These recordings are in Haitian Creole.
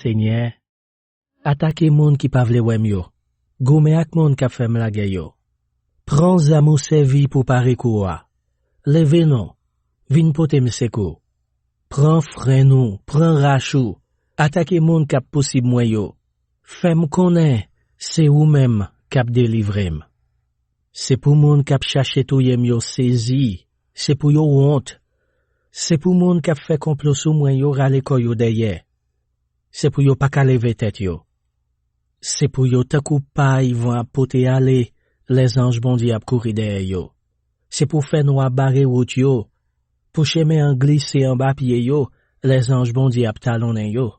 Seigneur, attaquez moun qui pa vle wèm yo. Goume ak moun k'ap fèm la gè yo. Prends zamou servi pour pare koua. Leve non, vin pote msekou. Prends frère nou, prends rachou. Attaquez moun k'ap posib mwen yo. Fèm konnen, c'est ou même k'ap délivrem. C'est pour moun k'ap chache touyem yo sezi, c'est pour yo honte. C'est pour moun k'ap fè complot sou mwen yo rale koy yo deye. C'est pour yo pa ka leve tèt yo. C'est pour yo takou pa y vont pote ale, les anges bondi ap kouri derrière yo. C'est pour faire nou barrer route yo, pour cheme en glisser en bas pied yo, les anges bondi ap talonnen yo.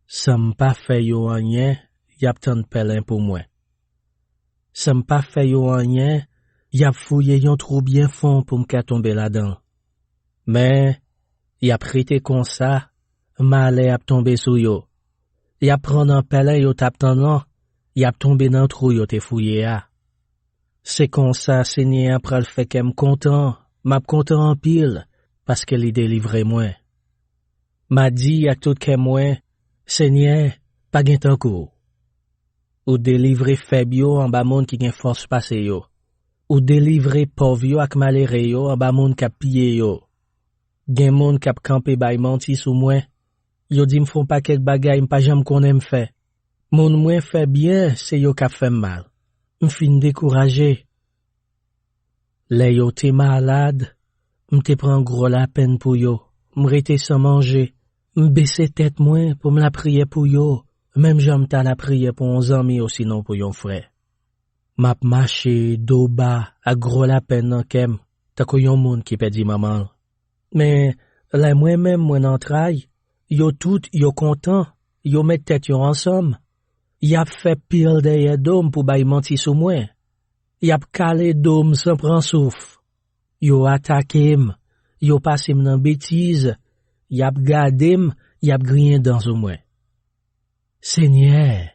Sam pa fè yo anyen, yap tan pelin pour moi. Sam pa fè yo anyen, yap fouye yon trou bien fond pour m'ka tomber là-dedans. Mais, yap rete kon sa, malè ap tombe sou yo. Yap pran nan pelin yo tap tan nan, yap tombe nan trou yo te fouye a. C'est kon sa Seigneur pral fè kem content, m'ap content en pile, parce que li délivre mwen. M'a dit ak tout kem mwen, Seigneur, pa gen tankou. Ou délivre feb yo en ba moun ki gen force pase yo. Ou délivre pauvre yo ak malere yo en ba moun kap piye yo. Gen moun kap kampe bay manti sou mwen. Yo di m'fon pa kek bagay m'pa jam konnen m'fè. Moun mwen fè bien, c'est yo kap fè mal. M'fin découragé. Le yo te malade, m'te pran gros la peine pou yo. M'rete sans manger. M'baisse tête mwen pour me la prier pour yo. Même j'aime ta la prier pour un ami ou sinon pour yon frère. M'a marché do bas à gros la peine nan kem, ta ko yon moun qui pedi maman. Mais la moi-même mwen entraille, yo tout yo content, yo met tête yo ensemble. Y ap fait pile derrière dôme pour bay menti sou mwen. Y ap calé dôme sans prend souffle. Yo attaqué m, yo passé m nan bêtise, y ap gardé m, y ap grien dans sou mwen. Seigneur,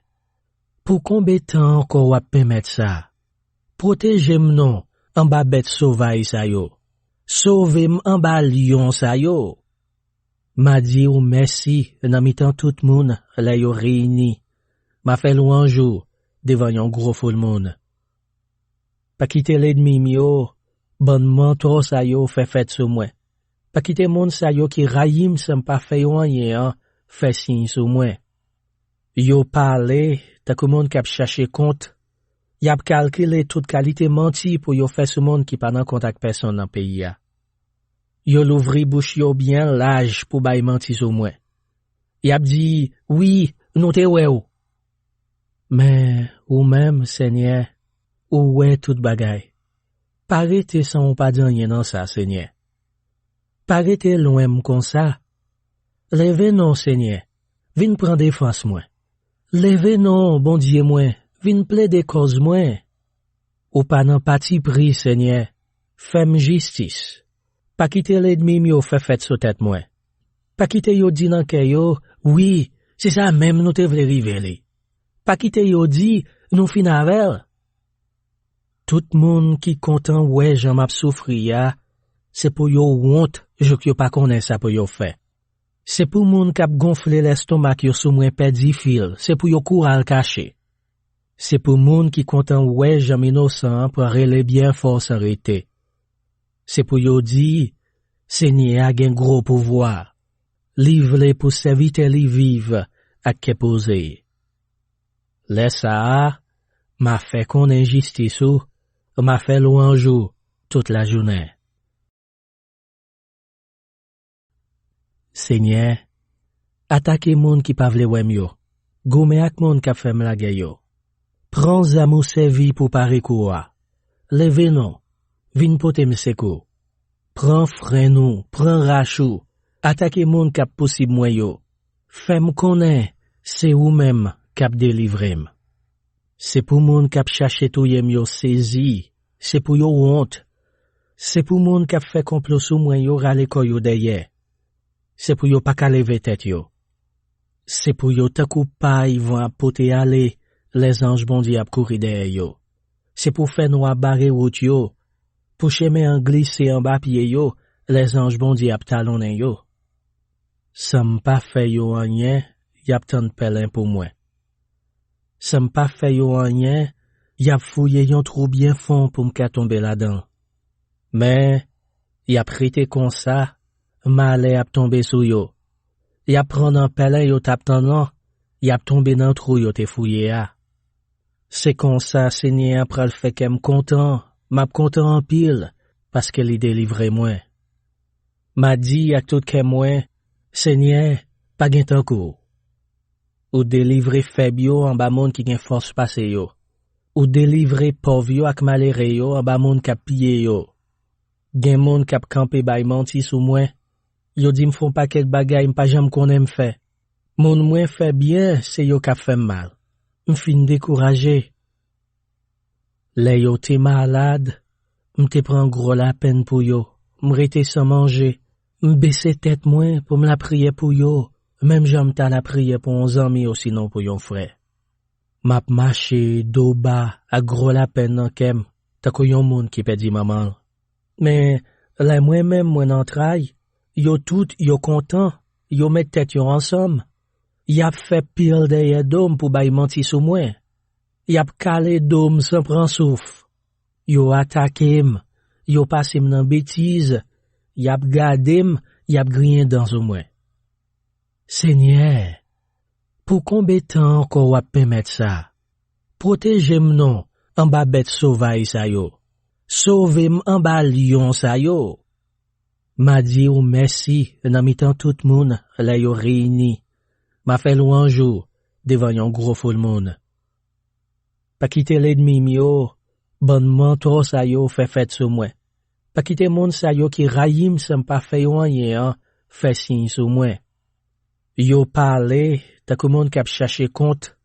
pour combien de temps encore wap permettre ça? Protégez-moi non, en bas bête sauvage sa yo. Sauvez-moi en bas lion sa yo. M'a dit ou merci, nan mitan tout moun, la yo réuni. M'a fait louange devant yon gros foule moun. Pa kite l'ennemi yo, bon mentor sa yo fait fête sou mwen. Pa kite moun sa yo ki rayim sem pa fait yon yen, fait signe sou mwen. Yo parle, ta kou moun kap chache compte. Yap calculé toute qualité menti pour yo fait sou moun ki pa nan kontak personne nan pays ya. Yo l'ouvri bouche yo bien large pour bay menti sou mwen. Yap dit, oui, nou te wè ou. Mais, ou même, Seigneur, ou wè tout bagay. Parete san ou pa danye nan sa, Seigneur. Parete loin kon sa. Leve non, Seigneur, vin pran défense mwen. Leve non, bon Dieu mwen, vin plaide cause mwen. Ou pa nan pati pri, Seigneur, fem justice. Pa kite l'ennemi yo fait fête sou tête mwen. Pa kite yo di nan ke yo, oui, c'est ça même nou te vle rivele. Pa kite yo di, nou fin avel. Tout moun ki kontan wè jan map soufri ya, c'est pour yo honte, jok yo pa konnen sa pou yo fait. C'est pour moun kap gonfle l'estomac yo sou mwen pedi fil, c'est pour yo koural caché. C'est pour moun ki kontan wè jan innocent pour rele bien force arrêté. C'est pour yo di, Seigneur a gen gros pouvoir. Li vle pou servite li vive ak ke pose. Lè sa, m'a fait qu'on injustice ou, m'a fait louange ou, toute la journée. Seigneur, attaquez moun qui pa vle wèm yo, goume ak moun k'ap fèm la guerre yo. Prends zamou servi pour pare koua. Leve non, vin pote sekou. Prends frein nou, prends rachou, attaquez moun k'ap possible mwen yo. Fèm konnen, c'est ou même k'ap délivrem. C'est pour moun k'ap chache touyem yo sezi, c'est pour yo honte. C'est pour moun k'ap fait complot sou mwen yo rale koy yo deye. C'est pour yo pa ka leve tête yo. C'est pour yo takou pa y vont pote ale, les anges bondi ap kouri derrière yo. C'est pour faire nou barrer route yo, pour chemin en glisser en bas pied yo, les anges bondi ap talonner yo. Sam pa fait yo anyen, yap tan pelin pour moi. Sam pa fait yo anyen, yap fouye yon trou bien fond pour m'ka tomber là-dedans. Mais, yap rete kon sa, malè ap tombe sou yo. Yap pran an pelin yo tap tan nan, yap tombe nan trou yo te fouye a. C'est kon sa, Seigneur pral fè kem content, m'ap content en pile, parce que li délivre moi. M'a dit ak tout kem moi, Seigneur, pa gen tankou. Ou délivre feb yo en bas moun ki gen force passe yo. Ou délivre pauvre yo ak malere yo en bas moun kap piller yo. Gen moun kap kampe bay manti sou moi. Yo di m'fon pa kek bagay m'pa jam konnen m'fè. Moun mwen fè bien, c'est yo kap fè mal. M'fin découragé. Le yo te malade, m'te pran gros la peine pou yo. M'rete sans manger. M'baisse tête moins pour me la prier pour yo. Même j'aime ta la prier pour 11 amis ou sinon pour yon frère. M'a marché do bas à gros la peine nan kem, ta ko yon moun qui pedi maman. Mais la moi-même moi nan trai, yo tout yo content, yo met tête yo ensemble. Y a fait pile derrière dôme pour bay menti sou moi. Y a calé dôme sans prend souffle. Yo attaqué m, yo passé m nan bêtise, y a gardé m, y a grien dans au moi. Seigneur, pour combien de temps encore wap permettre ça? Protégez-moi non, en bas bête sauvage sa yo. Sauvez-moi en bas lion sa yo. M'a dit ou merci, nan mitan tout moun, la yo réuni. M'a fait louange devant yon gros foule moun. Pa kite l'ennemi yo, bon manto sa yo fait fête sou moi. Pa kite moun sa yo qui rayim sem pa fait yon yen, fait signe sou moi. Yo parle, ta kou moun kap chache compte.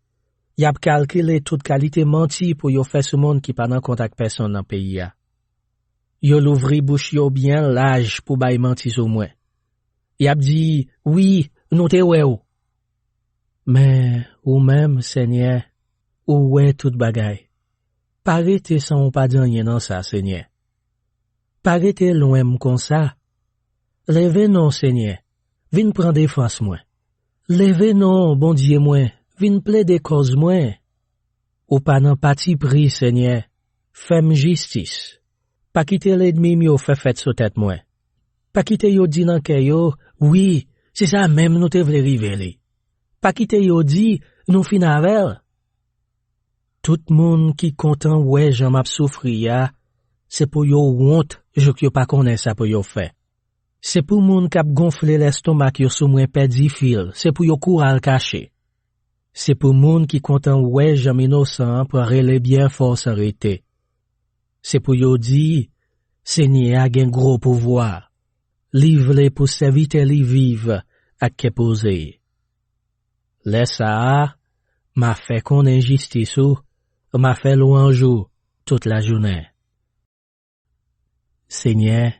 Yap calculé toute qualité menti pour yo fait sou moun qui pa nan contact personne dans pays ya. Yo l'ouvri bouche yo bien large pour bay menti sou moi. Yap dit, oui, nou te wè ou. Mais, ou même, Seigneur, ou wè tout bagay. Parete sans ou pa danye nan sa, Seigneur. Parete loin comme ça. Leve non, Seigneur. Vin prendre défense moi. Leve non, bon Dieu moi. Vin plaider cause moi. Ou pas nan pati pri, Seigneur. Fèm justice. Pa kite l'ennemi yo fait fête sou tête moi. Pa kite yo di nan ke yo, oui, c'est ça même nous te vle rivele. Pa kite yo di, nou fin avel. Tout moun qui content ouais j'en m'a souffri ya, c'est pour yo honte, jok yo pa konnen ça pour yo fait. C'est pour moun k'ap gonfle l'estomac yo sou mwen pedi fil, c'est pour yo koural caché. C'est pour moun qui content ouais j'en innocent pour rele bien force arrêté. C'est pour yo di, Seigneur a gen gros pouvoir. Livre pour servite li vive ak ke pose. Laisse a, m'a fait qu'on injustice ou, m'a fait louange toute la journée. Seigneur,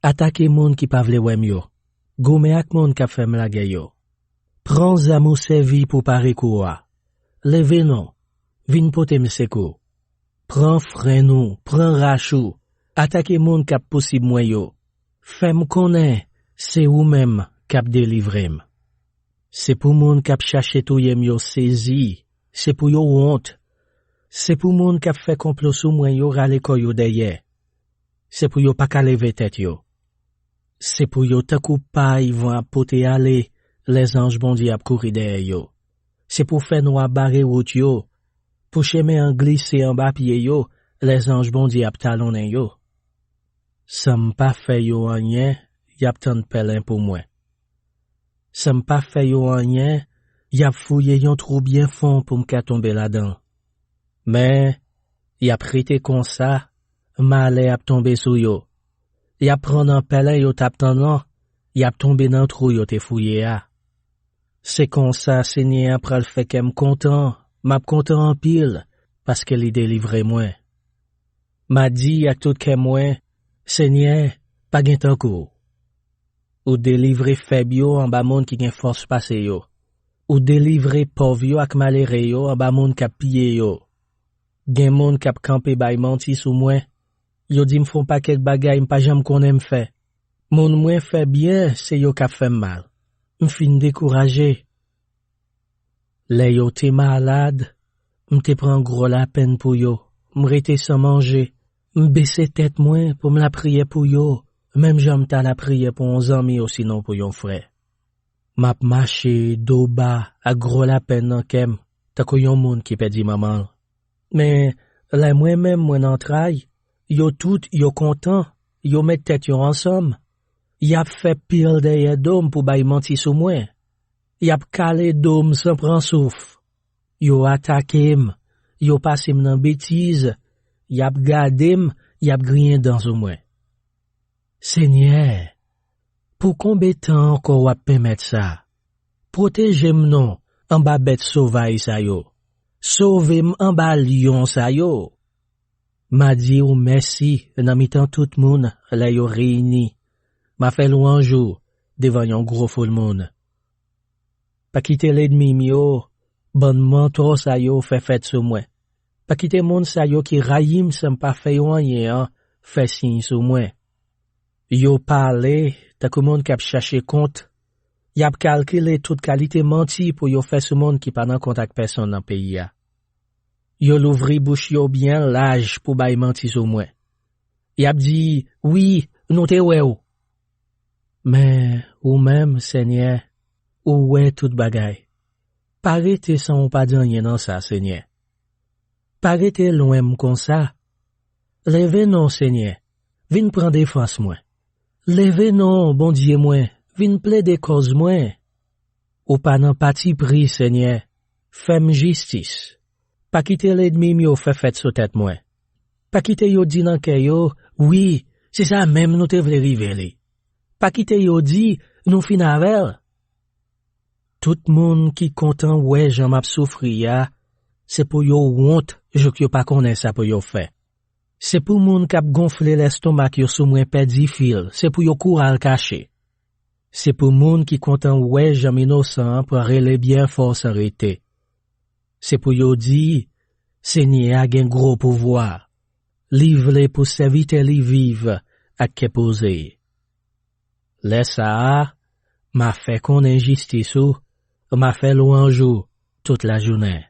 attaquez moun qui pa vle wèm yo, goume ak moun k'ap fèm la guerre yo. Prends zamou servi pour pare koua. Leve non, vin pote sekou. Prends frein nou, prends rachou, attaquez moun k'ap possible mwen yo. Fèm konnen, c'est ou même k'ap délivrem. C'est pour moun k'ap chache touyem yo sezi, c'est pour yo honte. C'est pour moun k'ap fait complot sou mwen yo rale koy yo deye. C'est pour yo pa ka leve tête yo. C'est pour yo takou pa y vont pote ale, les anges bondi ap kouri derrière yo. C'est pour faire nou barrer route yo. Pour chemin en glisser en bas pied yo, les anges bondis ap talonner yo. Sam pas fait yo rien, y a tant pelin pour moi. Sam pas fait yo rien, y a fouillé yon trou bien fond pour m'ka tomber là-dedans. Mais, y a prêté comme ça, malé ap tomber sou yo. Y a prendre un pelin yo tap tan y a tombé dans trou yo te fouillé a. C'est comme ça, Seigneur pral fait qu'em content, m'a content en pile, parce que li délivre moi. M'a dit à tout que moi, Seigneur, pas gen tankou. Ou délivrer faible yo en bas monde qui gen force passe yo. Ou délivrer pauvre yo ak malheureux yo en bas monde k'ap piller yo. Gen monde k'ap camper bay menti sou moi. Yo di m'font paquet bagay m'pa jam konnen fait. Moun mwen fait bien, c'est yo k'ap fait mal. M'fin découragé. Le yo te malade, m'te prend gros la peine pour yo. M'rete sans manger. M'baisse tête moins pour me la prier pour yo. Même j'aime ta la prier pour 11 amis ou sinon pour yon frère. M'a marché do bas à gros la peine nan kem, ta ko yon moun qui pedi maman. Mais la moi-même moi n'entraille, yo tout yo content, yo met tête yo ensemble. Y a fait pile derrière dôme pour bay menti sou moi. Y a calé dôme sans prendre souffle. Yo attaqué m, yo passé m nan bêtise, y a gardé m, y a grien dans sou moi. Seigneur, pour combien de temps encore wap permettre ça? Protégez-moi non, en bas bête sauvage sa yo. Sauvez-moi en bas lion sa yo. M'a dit ou merci, nan mitan tout moun, la yo réuni. M'a fait louange devant yon gros full moun. Pas quitter l'ennemi mio, bon mentor sa yo fait fête sur moi. Pas quitter moun sa yo qui rayim sans pas fait rien, fait signe sur moi. Yo parle, ta kou moun k'ap chercher compte. Y ap calculé toute qualité menti pour yo fait sou moun qui pas nan contact personne dans pays ya. Yo l'ouvri bouche yo bien large pour bay menti sou moi. Y ap dit, oui, nou te wè ou. Mais, ou même, Seigneur, ou wè tout bagay. Parete sans ou pas danye nan sa, Seigneur. Parete loin m kon sa. Leve non, Seigneur, vin pran défense moi. Leve non, bon Dieu moi, vin plaide cause moi. Ou pas nan pati pri, Seigneur, fem justice. Pas quitter l'ennemi yo fait fête sous tête moi. Pas quitter yo di nan ke yo, oui, c'est ça même nous te vle rive. Pas quitter yo di, nous fin avel. Tout moun qui content ouais j'en m'a souffri ya, c'est pour yo honte, je yo pas connaît ça pour yo fait. C'est pour moun k'ap gonfler l'estomac yo sou mwen pedi fil, c'est pour yo koural caché. C'est pour moun qui content ouais j'en innocent pour rele bien force arrêter. C'est pour yo di, Seigneur a gen gros pouvoir. Livre pour serviteur li vive ak ke pose. Laisse ça, m'a fait qu'on injustice ou, m'a fait louange toute la journée.